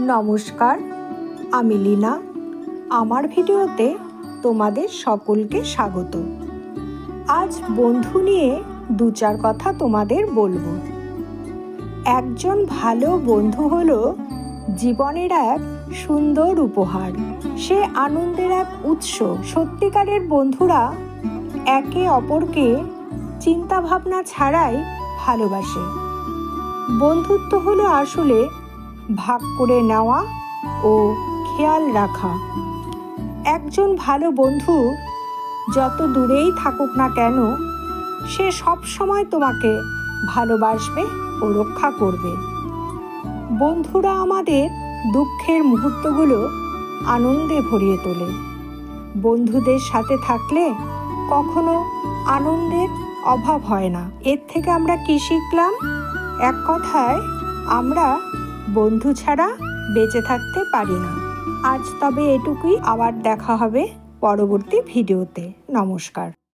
নমস্কার, আমি লীনা। আমার ভিডিওতে তোমাদের সকলকে স্বাগত। আজ বন্ধু নিয়ে দু চার কথা তোমাদের বলবো। একজন ভালো বন্ধু হলো জীবনের এক সুন্দর উপহার। সে আনন্দের এক উৎস। সত্যিকারের বন্ধুরা একে অপরকে চিন্তা ভাবনা ছাড়াই ভালোবাসে। বন্ধুত্ব হলো আসলে ভাগ করে নেওয়া ও খেয়াল রাখা। একজন ভালো বন্ধু যত দূরেই থাকুক না কেন, সে সব সময় তোমাকে ভালোবাসবে ও রক্ষা করবে। বন্ধুরা আমাদের দুঃখের মুহূর্তগুলো আনন্দে ভরিয়ে তোলে। বন্ধুদের সাথে থাকলে কখনো আনন্দের অভাব হয় না। এর থেকে আমরা কি শিখলাম? এক কথায়, আমরা বন্ধু ছাড়া বেঁচে থাকতে পারি না। আজ তবে এটুকুই। আবার দেখা হবে পরবর্তী ভিডিওতে। নমস্কার।